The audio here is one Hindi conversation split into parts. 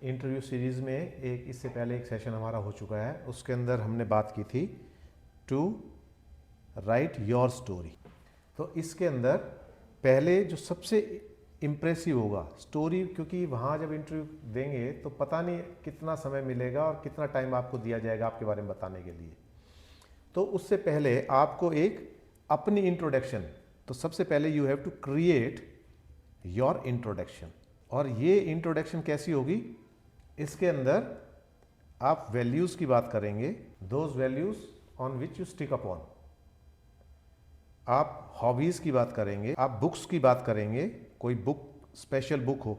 इंटरव्यू सीरीज़ में इससे पहले एक सेशन हमारा हो चुका है, उसके अंदर हमने बात की थी टू राइट योर स्टोरी। तो इसके अंदर पहले जो सबसे इम्प्रेसिव होगा स्टोरी, क्योंकि वहाँ जब इंटरव्यू देंगे तो पता नहीं कितना समय मिलेगा और कितना टाइम आपको दिया जाएगा आपके बारे में बताने के लिए। तो उससे पहले आपको एक अपनी इंट्रोडक्शन, तो सबसे पहले you have to create your introduction. और ये इंट्रोडक्शन कैसी होगी, इसके अंदर आप वैल्यूज़ की बात करेंगे, those values on which you stick upon. आप हॉबीज़ की बात करेंगे, आप बुक्स की बात करेंगे, कोई बुक स्पेशल बुक हो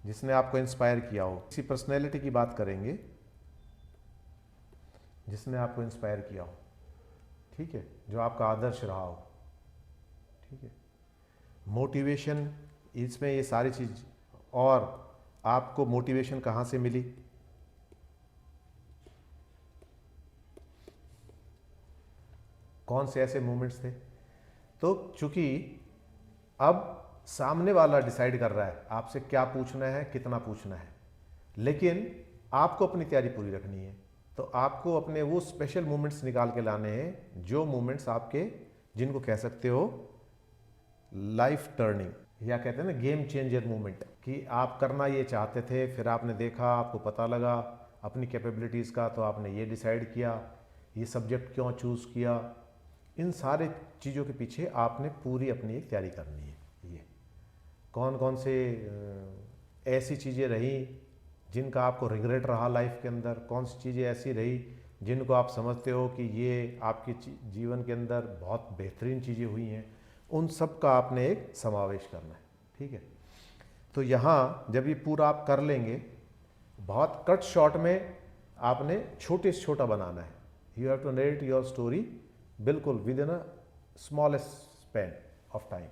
जिसने आपको इंस्पायर किया हो, किसी पर्सनैलिटी की बात करेंगे जिसने आपको इंस्पायर किया हो, ठीक है, जो आपका आदर्श रहा हो, ठीक है। मोटिवेशन, इसमें ये सारी चीज़, और आपको मोटिवेशन कहाँ से मिली, कौन से ऐसे मोमेंट्स थे। तो चूंकि अब सामने वाला डिसाइड कर रहा है आपसे क्या पूछना है, कितना पूछना है, लेकिन आपको अपनी तैयारी पूरी रखनी है। तो आपको अपने वो स्पेशल मोमेंट्स निकाल के लाने हैं, जो मोमेंट्स आपके, जिनको कह सकते हो लाइफ टर्निंग, या कहते हैं ना गेम चेंजर मोमेंट, कि आप करना ये चाहते थे, फिर आपने देखा, आपको पता लगा अपनी कैपेबिलिटीज़ का, तो आपने ये डिसाइड किया, ये सब्जेक्ट क्यों चूज़ किया। इन सारे चीज़ों के पीछे आपने पूरी अपनी एक तैयारी करनी है। ये कौन कौन से ऐसी चीज़ें रही जिनका आपको रिग्रेट रहा लाइफ के अंदर, कौन सी चीज़ें ऐसी रही जिनको आप समझते हो कि ये आपके जीवन के अंदर बहुत बेहतरीन चीज़ें हुई हैं, उन सब का आपने एक समावेश करना है, ठीक है। तो यहाँ जब ये पूरा आप कर लेंगे, बहुत कट शॉर्ट में आपने छोटे से छोटा बनाना है। You have to narrate your story बिल्कुल within a smallest span of time,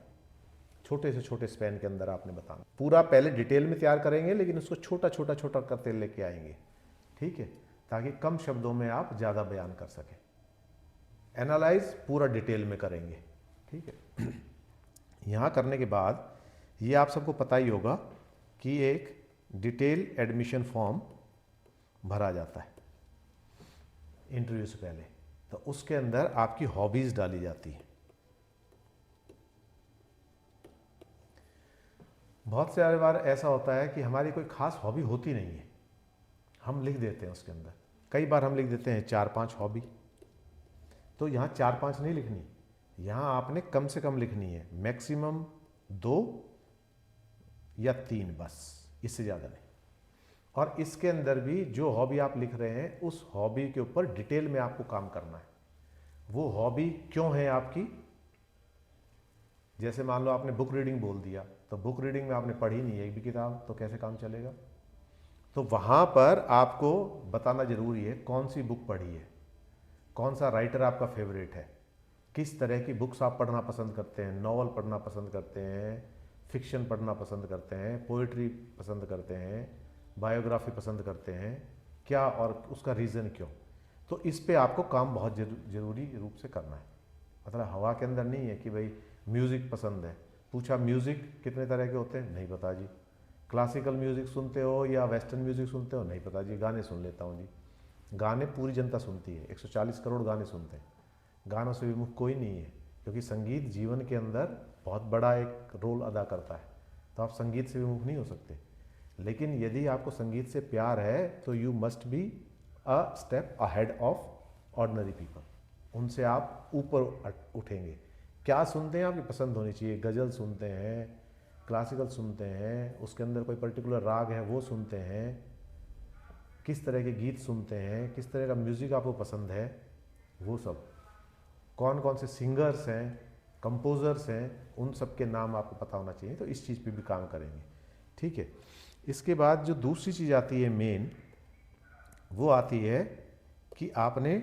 छोटे से छोटे स्पैन के अंदर आपने बताना। पूरा पहले डिटेल में तैयार करेंगे, लेकिन उसको छोटा छोटा छोटा करते लेके आएंगे, ठीक है, ताकि कम शब्दों में आप ज़्यादा बयान कर सकें। एनालाइज पूरा डिटेल में करेंगे, ठीक है। यहाँ करने के बाद ये आप सबको पता ही होगा कि एक डिटेल एडमिशन फॉर्म भरा जाता है इंटरव्यू से पहले। तो उसके अंदर आपकी हॉबीज़ डाली जाती है। बहुत सारे बार ऐसा होता है कि हमारी कोई खास हॉबी होती नहीं है, हम लिख देते हैं उसके अंदर। कई बार हम लिख देते हैं 4-5 हॉबी। तो यहाँ 4-5 नहीं लिखनी, यहाँ आपने कम से कम लिखनी है, मैक्सिमम 2 या 3 बस, इससे ज़्यादा नहीं। और इसके अंदर भी जो हॉबी आप लिख रहे हैं, उस हॉबी के ऊपर डिटेल में आपको काम करना है। वो हॉबी क्यों है आपकी। जैसे मान लो आपने बुक रीडिंग बोल दिया, तो बुक रीडिंग में आपने पढ़ी नहीं है एक भी किताब, तो कैसे काम चलेगा। तो वहाँ पर आपको बताना ज़रूरी है कौन सी बुक पढ़ी है, कौन सा राइटर आपका फेवरेट है, किस तरह की बुक्स आप पढ़ना पसंद करते हैं, नॉवल पढ़ना पसंद करते हैं, फिक्शन पढ़ना पसंद करते हैं, पोइट्री पसंद करते हैं, बायोग्राफी पसंद करते हैं, क्या और उसका रीज़न क्यों। तो इस पे आपको काम बहुत ज़रूरी रूप से करना है। मतलब हवा के अंदर नहीं है कि भाई म्यूज़िक पसंद है, पूछा म्यूज़िक कितने तरह के होते हैं, नहीं पता जी। क्लासिकल म्यूज़िक सुनते हो या वेस्टर्न म्यूज़िक सुनते हो, नहीं पता जी। गाने सुन लेता हूँ जी। गाने पूरी जनता सुनती है, 140 करोड़ गाने सुनते हैं, गानों से विमुख कोई नहीं है, क्योंकि संगीत जीवन के अंदर बहुत बड़ा एक रोल अदा करता है। तो आप संगीत से विमुख नहीं हो सकते। लेकिन यदि आपको संगीत से प्यार है तो you must be a step ahead of ordinary people, उनसे आप ऊपर उठेंगे। क्या सुनते हैं आपकी पसंद होनी चाहिए। गज़ल सुनते हैं, क्लासिकल सुनते हैं, उसके अंदर कोई पर्टिकुलर राग है वो सुनते हैं, किस तरह के गीत सुनते हैं, किस तरह का म्यूज़िक आपको पसंद है, वो सब, कौन कौन से सिंगर्स हैं, कंपोज़र्स हैं, उन सब के नाम आपको पता होना चाहिए। तो इस चीज़ पे भी काम करेंगे, ठीक है। इसके बाद जो दूसरी चीज़ आती है मेन, वो आती है कि आपने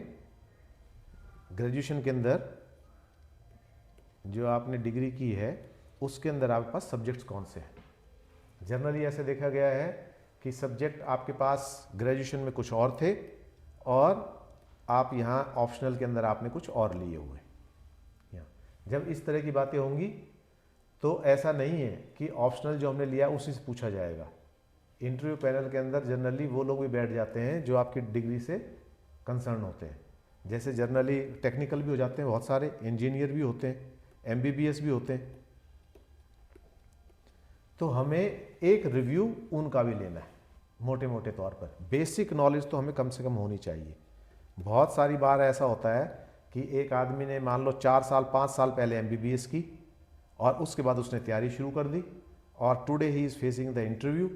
ग्रेजुएशन के अंदर जो आपने डिग्री की है, उसके अंदर आपके पास सब्जेक्ट्स कौन से हैं। जनरली ऐसे देखा गया है कि सब्जेक्ट आपके पास ग्रेजुएशन में कुछ और थे, और आप यहाँ ऑप्शनल के अंदर आपने कुछ और लिए हुए। यहाँ जब इस तरह की बातें होंगी तो ऐसा नहीं है कि ऑप्शनल जो हमने लिया उसी से पूछा जाएगा। इंटरव्यू पैनल के अंदर जनरली वो लोग भी बैठ जाते हैं जो आपकी डिग्री से कंसर्न होते हैं। जैसे जनरली टेक्निकल भी हो जाते हैं, बहुत सारे इंजीनियर भी होते हैं, एमबीबीएस भी होते हैं। तो हमें एक रिव्यू उनका भी लेना है मोटे मोटे तौर पर। बेसिक नॉलेज तो हमें कम से कम होनी चाहिए। बहुत सारी बार ऐसा होता है कि एक आदमी ने मान लो 4 साल 5 साल पहले एमबीबीएस की और उसके बाद उसने तैयारी शुरू कर दी और today he is facing the interview,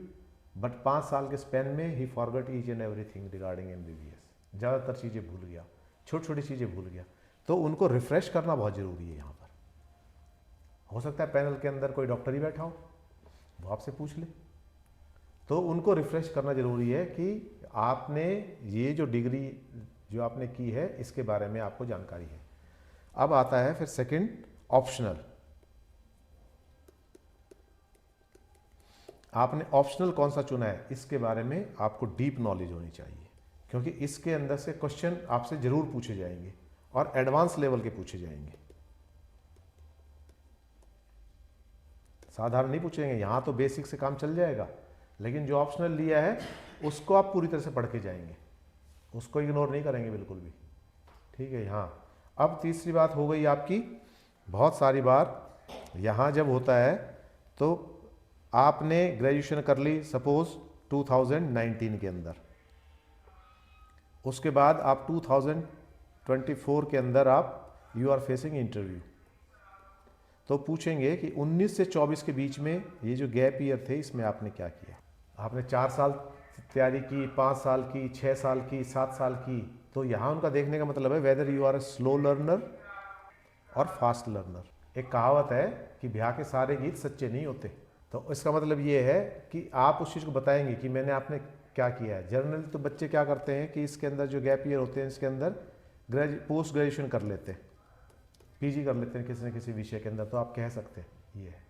but 5 साल के स्पेन में ही forgot each and everything regarding MBBS. ज़्यादातर चीज़ें भूल गया, छोटी छोटी चीज़ें भूल गया। तो उनको रिफ़्रेश करना बहुत ज़रूरी है। यहाँ पर हो सकता है पैनल के अंदर कोई डॉक्टर ही बैठा हो, वो आपसे पूछ ले। तो उनको रिफ़्रेश करना ज़रूरी है कि आपने ये जो डिग्री जो आपने की है इसके बारे में आपको जानकारी है। अब आता है फिर सेकंड, ऑप्शनल। आपने ऑप्शनल कौन सा चुना है इसके बारे में आपको डीप नॉलेज होनी चाहिए, क्योंकि इसके अंदर से क्वेश्चन आपसे जरूर पूछे जाएंगे और एडवांस लेवल के पूछे जाएंगे। साधारण नहीं पूछेंगे, यहाँ तो बेसिक से काम चल जाएगा, लेकिन जो ऑप्शनल लिया है उसको आप पूरी तरह से पढ़ के जाएंगे, उसको इग्नोर नहीं करेंगे बिल्कुल भी। ठीक है। यहाँ अब तीसरी बात हो गई आपकी, बहुत सारी बार यहाँ जब होता है तो आपने ग्रेजुएशन कर ली सपोज 2019 के अंदर, उसके बाद आप 2024 के अंदर आप यू आर फेसिंग इंटरव्यू। तो पूछेंगे कि 19 से 24 के बीच में ये जो गैप ईयर थे इसमें आपने क्या किया। आपने 4 साल तैयारी की, 5 साल की, 6 साल की, 7 साल की। तो यहाँ उनका देखने का मतलब है whether you are a slow learner और फास्ट लर्नर। एक कहावत है कि ब्याह के सारे गीत सच्चे नहीं होते। तो इसका मतलब ये है कि आप उस चीज़ को बताएंगे कि मैंने आपने क्या किया है। जनरली तो बच्चे क्या करते हैं कि इसके अंदर जो गैप ईयर होते हैं इसके अंदर पोस्ट ग्रेजुएशन कर लेते हैं, पीजी कर लेते हैं किसी न किसी विषय के अंदर। तो आप कह सकते हैं ये है।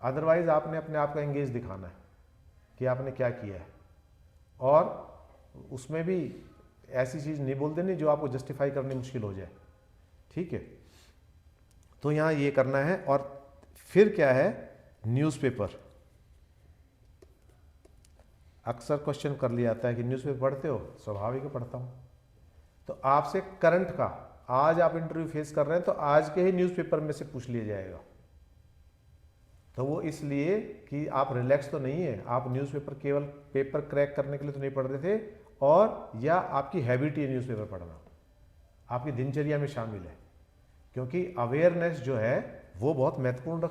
अदरवाइज आपने अपने आप का एंगेज दिखाना है कि आपने क्या किया है, और उसमें भी ऐसी चीज़ नहीं बोल देनी जो आपको जस्टिफाई करनी मुश्किल हो जाए। ठीक है। तो यहाँ ये करना है। और फिर क्या है, न्यूज़पेपर। अक्सर क्वेश्चन कर लिया जाता है कि न्यूज़पेपर पढ़ते हो। स्वाभाविक है, पढ़ता हूँ। तो आपसे करंट का, आज आप इंटरव्यू फेस कर रहे हैं तो आज के ही न्यूज़पेपर में से पूछ लिया जाएगा। तो वो इसलिए कि आप रिलैक्स तो नहीं है, आप न्यूज़पेपर केवल पेपर क्रैक करने के लिए तो नहीं पढ़ रहे थे, और या आपकी हैबिट है न्यूज़पेपर पढ़ना, आपकी दिनचर्या में शामिल है। क्योंकि अवेयरनेस जो है वो बहुत महत्वपूर्ण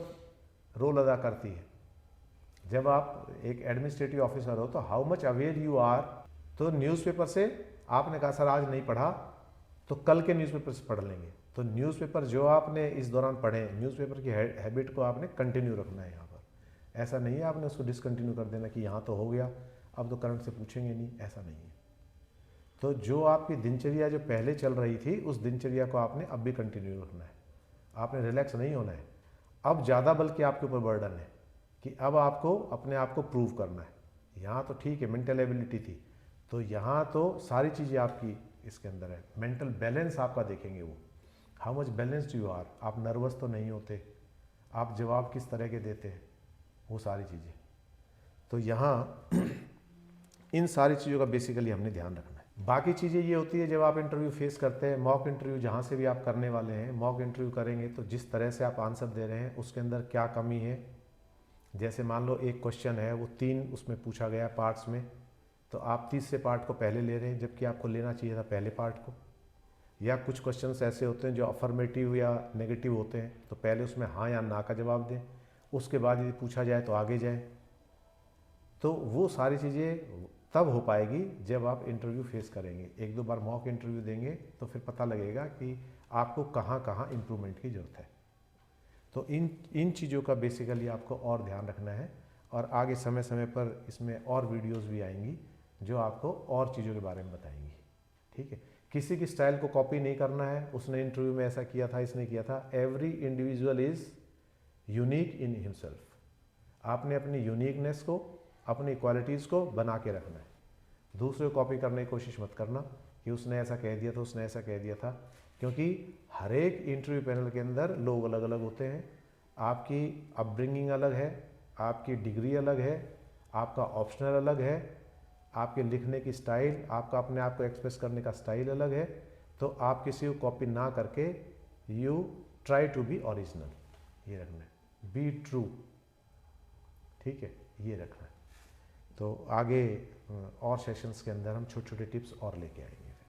रोल अदा करती है। जब आप एक एडमिनिस्ट्रेटिव ऑफिसर हो तो how much aware you are. तो न्यूज़पेपर से आपने कहा सर आज नहीं पढ़ा, तो कल के न्यूज़पेपर से पढ़ लेंगे। तो न्यूज़पेपर जो आपने इस दौरान पढ़े, न्यूज़पेपर की हैबिट को आपने कंटिन्यू रखना है। यहाँ पर ऐसा नहीं है आपने उसको डिसकंटिन्यू कर देना कि यहाँ तो हो गया अब तो करंट से पूछेंगे नहीं, ऐसा नहीं है। तो जो आपकी दिनचर्या जो पहले चल रही थी उस दिनचर्या को आपने अब भी कंटिन्यू रखना है। आपने रिलैक्स नहीं होना है। अब ज़्यादा बल्कि आपके ऊपर बर्डन है कि अब आपको अपने आप को प्रूव करना है। यहाँ तो ठीक है मेंटल एबिलिटी थी, तो यहाँ तो सारी चीज़ें आपकी इसके अंदर है। मेंटल बैलेंस आपका देखेंगे वो, how much balanced you are. आप नर्वस तो नहीं होते, आप जवाब किस तरह के देते हैं, वो सारी चीज़ें। तो यहाँ इन सारी चीज़ों का बेसिकली हमने ध्यान रखना है। बाकी चीज़ें ये होती है जब आप इंटरव्यू फेस करते हैं, मॉक इंटरव्यू जहाँ से भी आप करने वाले हैं, मॉक इंटरव्यू करेंगे तो जिस तरह से आप आंसर दे रहे हैं उसके अंदर क्या कमी है। जैसे मान लो एक क्वेश्चन है वो 3 उसमें पूछा गया पार्ट्स में, तो आप तीसरे पार्ट को पहले ले रहे हैं जबकि आपको लेना चाहिए था पहले पार्ट को। या कुछ क्वेश्चंस ऐसे होते हैं जो अफर्मेटिव या नेगेटिव होते हैं, तो पहले उसमें हाँ या ना का जवाब दें, उसके बाद यदि पूछा जाए तो आगे जाएं। तो वो सारी चीज़ें तब हो पाएगी जब आप इंटरव्यू फेस करेंगे। 1-2 बार मॉक इंटरव्यू देंगे तो फिर पता लगेगा कि आपको कहाँ कहाँ इम्प्रूवमेंट की ज़रूरत है। तो इन चीज़ों का बेसिकली आपको और ध्यान रखना है, और आगे समय समय पर इसमें और वीडियोस भी आएंगी जो आपको और चीज़ों के बारे में बताएंगी। ठीक है। किसी की स्टाइल को कॉपी नहीं करना है, उसने इंटरव्यू में ऐसा किया था, इसने किया था। Every individual is unique in himself. आपने अपनी यूनिकनेस को, अपनी क्वालिटीज़ को बना के रखना है। दूसरे को कॉपी करने की कोशिश मत करना कि उसने ऐसा कह दिया था, उसने ऐसा कह दिया था, क्योंकि हर एक इंटरव्यू पैनल के अंदर लोग अलग अलग होते हैं। आपकी अपब्रिंगिंग अलग है, आपकी डिग्री अलग है, आपका ऑप्शनल अलग है, आपके लिखने की स्टाइल, आपका अपने आप को एक्सप्रेस करने का स्टाइल अलग है, तो आप किसी को कॉपी ना करके you try to be original, ये रखना है, बी ट्रू, ठीक है, ये रखना है। तो आगे और सेशंस के अंदर हम छोटे छोटे टिप्स और लेके आएंगे।